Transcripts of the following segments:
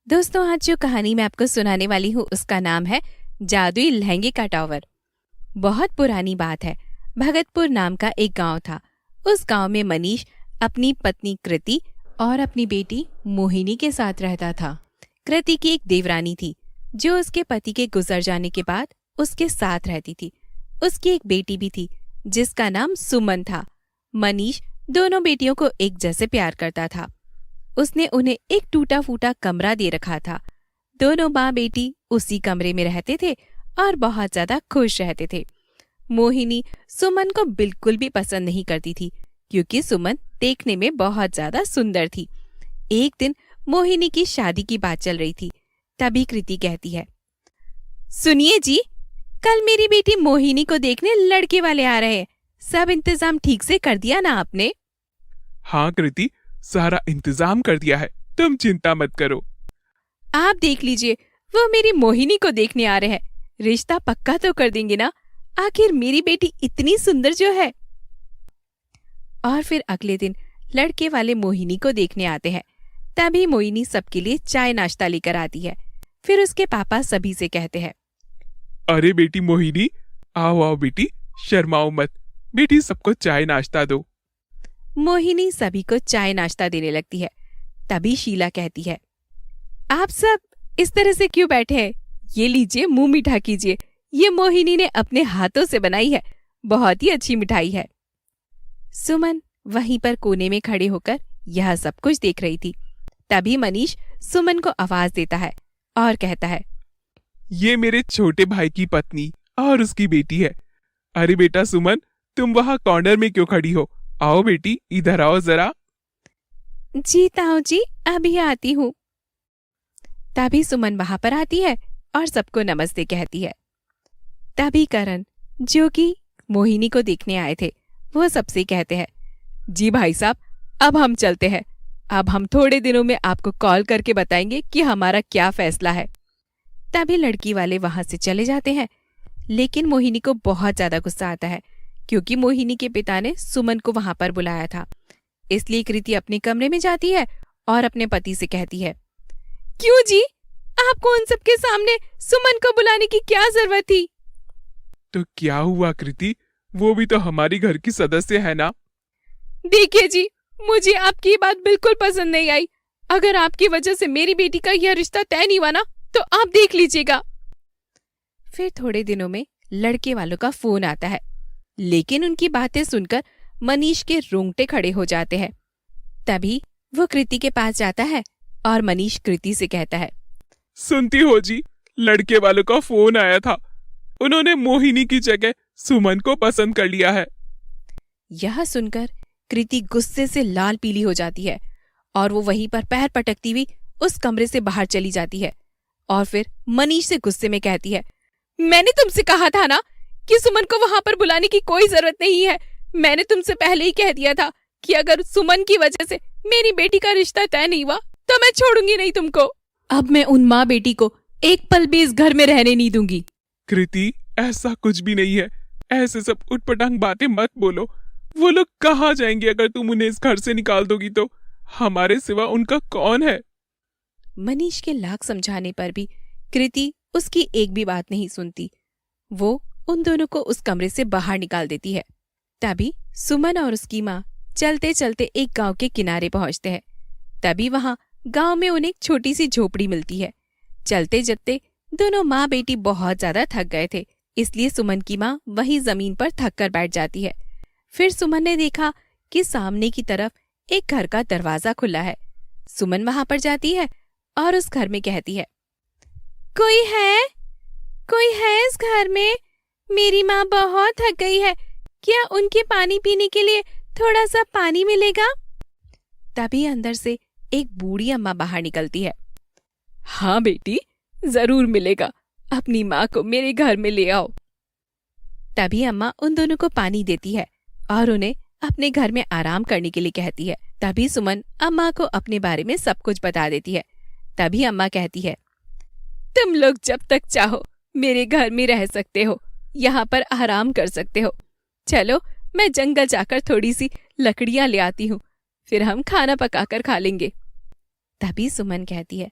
दोस्तों, आज जो कहानी मैं आपको सुनाने वाली हूँ उसका नाम है जादुई लहंगे का टॉवर। बहुत पुरानी बात है। भगतपुर नाम का एक गांव था। उस गांव में मनीष अपनी पत्नी कृति और अपनी बेटी मोहिनी के साथ रहता था। कृति की एक देवरानी थी जो उसके पति के गुजर जाने के बाद उसके साथ रहती थी। उसकी एक बेटी भी थी जिसका नाम सुमन था। मनीष दोनों बेटियों को एक जैसे प्यार करता था। उसने उन्हें एक टूटा फूटा कमरा दे रखा था। दोनों माँ बेटी उसी कमरे में रहते थे और बहुत ज्यादा खुश रहते थे। मोहिनी सुमन को बिल्कुल भी पसंद नहीं करती थी क्योंकि सुमन देखने में बहुत ज्यादा सुंदर थी। एक दिन मोहिनी की शादी की बात चल रही थी। तभी कृति कहती है, सुनिए जी, कल मेरी बेटी मोहिनी को देखने लड़के वाले आ रहे हैं। सब इंतजाम ठीक से कर दिया ना आपने? हाँ कृति, सारा इंतजाम कर दिया है, तुम चिंता मत करो। आप देख लीजिए, वो मेरी मोहिनी को देखने आ रहे हैं। रिश्ता पक्का तो कर देंगे ना? आखिर मेरी बेटी इतनी सुंदर जो है। और फिर अगले दिन लड़के वाले मोहिनी को देखने आते हैं। तभी मोहिनी सबके लिए चाय नाश्ता लेकर आती है। फिर उसके पापा सभी से कहते हैं, अरे बेटी मोहिनी, आओ आओ बेटी, शर्माओ मत। बेटी सबको चाय नाश्ता दो। मोहिनी सभी को चाय नाश्ता देने लगती है। तभी शीला कहती है, आप सब इस तरह से क्यों बैठे हैं? ये लीजिए, मुंह मीठा कीजिए। ये मोहिनी ने अपने हाथों से बनाई है। बहुत ही अच्छी मिठाई है। सुमन वहीं पर कोने में खड़े होकर यह सब कुछ देख रही थी। तभी मनीष सुमन को आवाज देता है और कहता है, ये मेरे छोटे भाई की पत्नी और उसकी बेटी है। अरे बेटा सुमन, तुम वहाँ कॉर्नर में क्यों खड़ी हो? आओ बेटी, इधर आओ जरा। जी ताऊ जी, अभी आती हूँ। तभी सुमन वहां पर आती है और सबको नमस्ते कहती है। तभी करण, जो कि मोहिनी को देखने आए थे, वो सबसे कहते हैं, जी भाई साहब, अब हम चलते हैं। अब हम थोड़े दिनों में आपको कॉल करके बताएंगे कि हमारा क्या फैसला है। तभी लड़की वाले वहां से चले जाते हैं। लेकिन मोहिनी को बहुत ज्यादा गुस्सा आता है क्योंकि मोहिनी के पिता ने सुमन को वहां पर बुलाया था। इसलिए कृति अपने कमरे में जाती है और अपने पति से कहती है, क्यों जी, आपको उन सबके सामने सुमन को बुलाने की क्या जरूरत थी? तो क्या हुआ कृति, वो भी तो हमारी घर की सदस्य है ना। देखिए जी, मुझे आपकी ये बात बिल्कुल पसंद नहीं आई। अगर आपकी वजह से मेरी बेटी का यह रिश्ता तय नहीं हुआ ना, तो आप देख लीजिएगा। फिर थोड़े दिनों में लड़के वालों का फोन आता है। लेकिन उनकी बातें सुनकर मनीष के रोंगटे खड़े हो जाते हैं। तभी वो कृति के पास जाता है और मनीष कृति से कहता है, सुनती हो जी, लड़के वालों का फोन आया था। उन्होंने मोहिनी की जगह सुमन को पसंद कर लिया है। यह सुनकर कृति गुस्से से लाल पीली हो जाती है और वो वहीं पर पैर पटकती हुई उस कमरे से बाहर चली जाती है। और फिर मनीष से गुस्से में कहती है, मैंने तुमसे कहा था ना कि सुमन को वहां पर बुलाने की कोई जरूरत नहीं है। मैंने तुमसे पहले ही कह दिया था कि अगर सुमन की वजह से मेरी बेटी का रिश्ता तय नहीं हुआ तो मैं छोड़ूंगी नहीं तुमको। अब मैं उन माँ बेटी को एक पल भी इस घर में रहने नहीं दूंगी। कृति, ऐसा कुछ भी नहीं है। ऐसे सब उटपटांग बातें मत बोलो। वो लोग कहाँ जाएंगे अगर तुम उन्हें इस घर से निकाल दोगी तो? हमारे सिवा उनका कौन है? मनीष के लाख समझाने पर भी कृति उसकी एक भी बात नहीं सुनती। वो उन दोनों को उस कमरे से बाहर निकाल देती है। तभी सुमन और उसकी माँ चलते चलते एक गांव के किनारे पहुंचते हैं। तभी वहां गांव में उन्हें एक छोटी सी झोपड़ी मिलती है। चलते चलते दोनों माँ बेटी बहुत ज्यादा थक गए थे, इसलिए सुमन की माँ वहीं जमीन पर थक कर बैठ जाती है। फिर सुमन ने देखा कि सामने की तरफ एक घर का दरवाजा खुला है। सुमन वहां पर जाती है और उस घर में कहती है, कोई है? कोई है इस घर में? मेरी माँ बहुत थक गई है। क्या उनके पानी पीने के लिए थोड़ा सा पानी मिलेगा? तभी अंदर से एक बूढ़ी अम्मा बाहर निकलती है। हाँ बेटी, जरूर मिलेगा। अपनी माँ को मेरे घर में ले आओ। तभी अम्मा उन दोनों को पानी देती है और उन्हें अपने घर में आराम करने के लिए कहती है। तभी सुमन अम्मा को अपने बारे में सब कुछ बता देती है। तभी अम्मा कहती है, तुम लोग जब तक चाहो मेरे घर में रह सकते हो, यहाँ पर आराम कर सकते हो। चलो, मैं जंगल जाकर थोड़ी सी लकड़ियां ले आती हूँ, फिर हम खाना पकाकर खा लेंगे। तभी सुमन कहती है,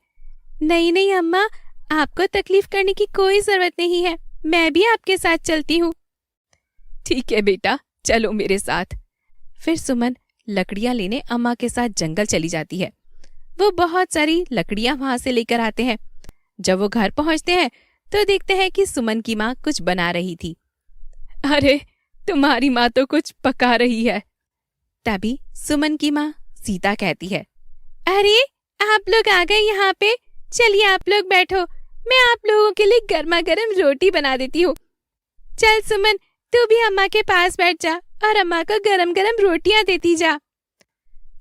नहीं नहीं अम्मा, आपको तकलीफ करने की कोई जरूरत नहीं है, मैं भी आपके साथ चलती हूँ। ठीक है बेटा, चलो मेरे साथ। फिर सुमन लकड़ियां लेने अम्मा के साथ जंगल चली जाती है। वो बहुत सारी लकड़ियां वहां से लेकर आते हैं। जब वो घर पहुंचते हैं तो देखते हैं कि सुमन की माँ कुछ बना रही थी। अरे, तुम्हारी माँ तो कुछ पका रही है। तभी सुमन की माँ सीता कहती है, अरे आप लोग आ गए यहाँ पे, चलिए आप लोग बैठो, मैं आप लोगों के लिए गर्मा गर्म रोटी बना देती हूँ। चल सुमन, तू भी अम्मा के पास बैठ जा और अम्मा को गरम गरम रोटियां देती जा।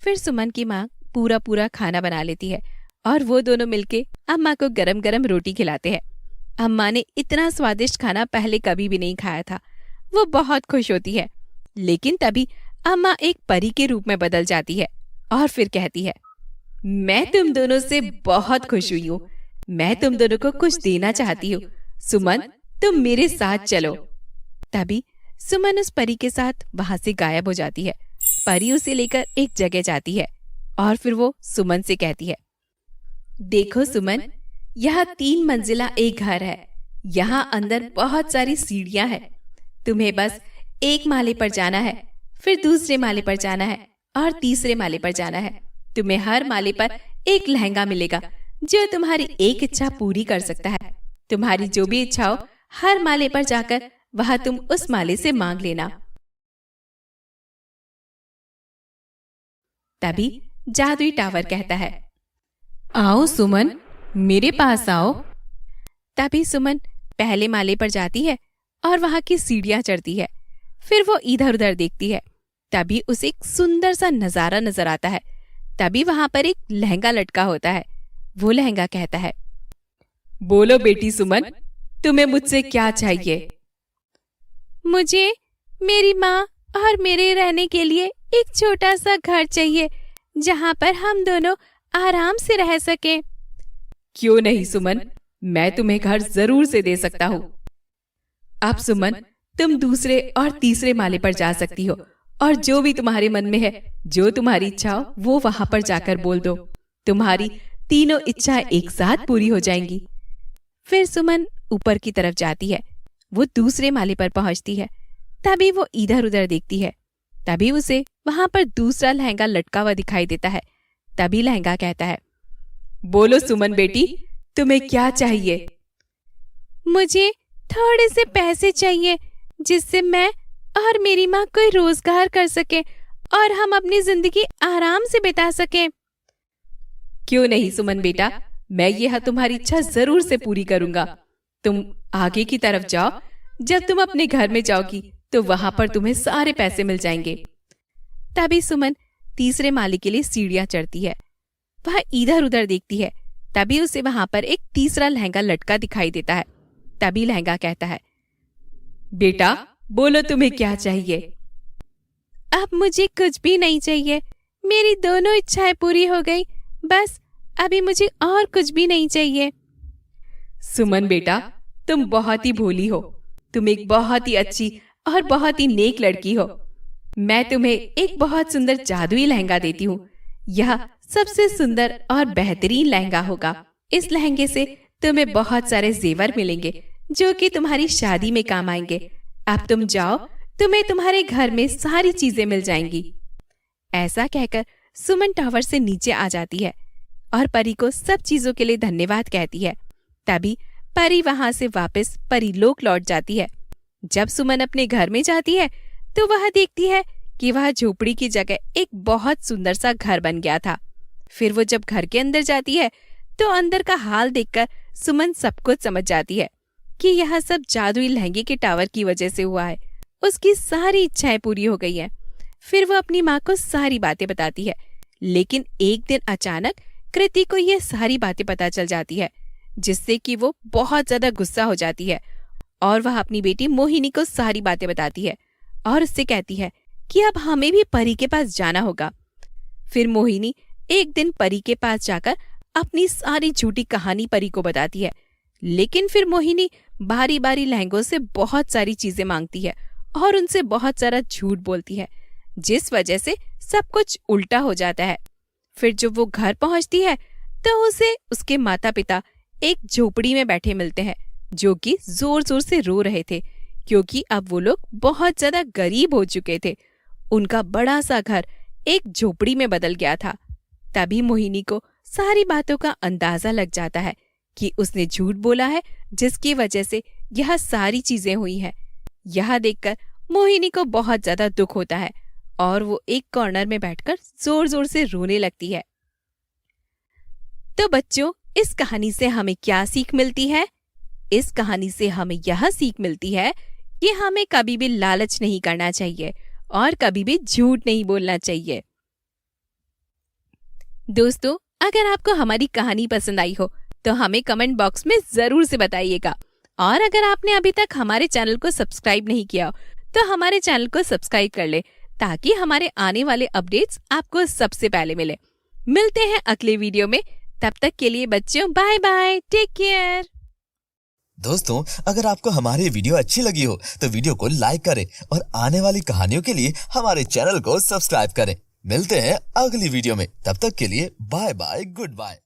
फिर सुमन की माँ पूरा पूरा खाना बना लेती है और वो दोनों मिलके अम्मा को गरम गरम रोटी खिलाते हैं। अम्मा ने इतना स्वादिष्ट खाना पहले कभी भी नहीं खाया था। वो बहुत खुश होती है, लेकिन तभी अम्मा एक परी के रूप में बदल जाती है और फिर कहती है, मैं तुम दोनों से बहुत खुश हुई हूँ, मैं तुम दोनों को कुछ देना चाहती हूँ। सुमन, तुम मेरे साथ चलो। तभी सुमन उस परी के साथ वहां से गायब हो जाती है। परी उसे लेकर एक जगह जाती है और फिर वो सुमन से कहती है, देखो सुमन, यह 3 मंजिला एक घर है। यहाँ अंदर बहुत सारी सीढ़ियां हैं। तुम्हें बस एक माले पर जाना है, फिर दूसरे माले पर जाना है और तीसरे माले पर जाना है। तुम्हें हर माले पर एक लहंगा मिलेगा जो तुम्हारी एक इच्छा पूरी कर सकता है। तुम्हारी जो भी इच्छा हो, हर माले पर जाकर वह तुम उस माले से मांग लेना। तभी जादुई टावर कहता है, आओ सुमन, मेरे पास आओ। तभी सुमन पहले माले पर जाती है और वहां की सीढ़ियां चढ़ती है। फिर वो इधर उधर देखती है। तभी उसे एक सुंदर सा नजारा नजर आता है। तभी वहां पर एक लहंगा लटका होता है। वो लहंगा कहता है, बोलो बेटी सुमन, तुम्हें मुझसे क्या चाहिए? मुझे मेरी माँ और मेरे रहने के लिए एक छोटा सा घर चाहिए जहाँ पर हम दोनों आराम से रह सकें। क्यों नहीं सुमन, मैं तुम्हें घर जरूर से दे सकता हूँ। अब सुमन, तुम दूसरे और तीसरे माले पर जा सकती हो और जो भी तुम्हारे मन में है, जो तुम्हारी इच्छा हो, वो वहां पर जाकर बोल दो। तुम्हारी तीनों इच्छाएं एक साथ पूरी हो जाएंगी। फिर सुमन ऊपर की तरफ जाती है। वो दूसरे माले पर पहुंचती है। तभी वो इधर उधर देखती है। तभी उसे वहां पर दूसरा लहंगा लटका हुआ दिखाई देता है। तभी लहंगा कहता है, बोलो सुमन बेटी, तुम्हें क्या चाहिए? मुझे थोड़े से पैसे चाहिए जिससे मैं और मेरी माँ कोई रोजगार कर सके और हम अपनी जिंदगी आराम से बिता सकें। क्यों नहीं सुमन बेटा, मैं यह तुम्हारी इच्छा जरूर से पूरी करूंगा। तुम आगे की तरफ जाओ। जब तुम अपने घर में जाओगी तो वहां पर तुम्हें सारे पैसे मिल जाएंगे। तभी सुमन तीसरे माले के लिए सीढ़ियां चढ़ती है। वह इधर उधर देखती है। तभी उसे वहां पर एक तीसरा लहंगा लटका दिखाई देता है। तभी लहंगा कहता है, बेटा बोलो तुम्हें क्या चाहिए? अब मुझे कुछ भी नहीं चाहिए, मेरी दोनों इच्छाएं पूरी हो गई, बस अभी मुझे और कुछ भी नहीं चाहिए। सुमन बेटा, तुम बहुत ही भोली हो। तुम एक बहुत ही अच्छी और बहुत ही नेक लड़की हो। मैं तुम्हें एक बहुत सुंदर जादुई लहंगा देती हूँ। यह सबसे सुंदर और बेहतरीन लहंगा होगा। इस लहंगे से तुम्हें बहुत सारे जेवर मिलेंगे जो कि तुम्हारी शादी में काम आएंगे। अब तुम जाओ, तुम्हें तुम्हारे घर में सारी चीजें मिल जाएंगी। ऐसा कहकर सुमन टावर से नीचे आ जाती है और परी को सब चीजों के लिए धन्यवाद कहती है। तभी परी वहां से वापस परीलोक लौट जाती है। जब सुमन अपने घर में जाती है तो वह देखती है कि वह झोपड़ी की जगह एक बहुत सुंदर सा घर बन गया था। फिर वो जब घर के अंदर जाती है तो अंदर का हाल देखकर सुमन सब कुछ समझ जाती है कि यह सब जादुई लहंगे के टावर की वजह से हुआ है। उसकी सारी इच्छाएं पूरी हो गई हैं। फिर वो अपनी माँ को सारी बातें बताती है। लेकिन एक दिन अचानक कृति को ये सारी बातें पता चल जाती है, जिससे कि वो बहुत ज्यादा गुस्सा हो जाती है और वह अपनी बेटी मोहिनी को सारी बातें बताती है और उससे कहती है कि अब हमें भी परी के पास जाना होगा। फिर मोहिनी एक दिन परी के पास जाकर अपनी सारी झूठी कहानी परी को बताती है। लेकिन फिर मोहिनी बारी बारी लहंगों से बहुत सारी चीजें मांगती है और उनसे बहुत सारा झूठ बोलती है, जिस वजह से सब कुछ उल्टा हो जाता है। फिर जब वो घर पहुंचती है तो उसे उसके माता पिता एक झोपड़ी में बैठे मिलते हैं, जो कि जोर जोर से रो रहे थे क्योंकि अब वो लोग बहुत ज्यादा गरीब हो चुके थे। उनका बड़ा सा घर एक झोपड़ी में बदल गया था। तभी मोहिनी को सारी बातों का अंदाजा लग जाता है कि उसने झूठ बोला है, जिसकी वजह से यह सारी चीजें हुई हैं। यह देखकर मोहिनी को बहुत ज्यादा दुख होता है और वो एक कॉर्नर में बैठकर जोर जोर से रोने लगती है। तो बच्चों, इस कहानी से हमें क्या सीख मिलती है? इस कहानी से हमें यह सीख मिलती है कि हमें कभी भी लालच नहीं करना चाहिए और कभी भी झूठ नहीं बोलना चाहिए। दोस्तों, अगर आपको हमारी कहानी पसंद आई हो तो हमें कमेंट बॉक्स में जरूर से बताइएगा। और अगर आपने अभी तक हमारे चैनल को सब्सक्राइब नहीं किया हो तो हमारे चैनल को सब्सक्राइब कर ले, ताकि हमारे आने वाले अपडेट्स आपको सबसे पहले मिले। मिलते हैं अगले वीडियो में, तब तक के लिए बच्चों बाय बाय, टेक केयर। दोस्तों, अगर आपको हमारी वीडियो अच्छी लगी हो तो वीडियो को लाइक करें और आने वाली कहानियों के लिए हमारे चैनल को सब्सक्राइब करें। मिलते हैं अगली वीडियो में, तब तक के लिए बाय बाय, गुड बाय।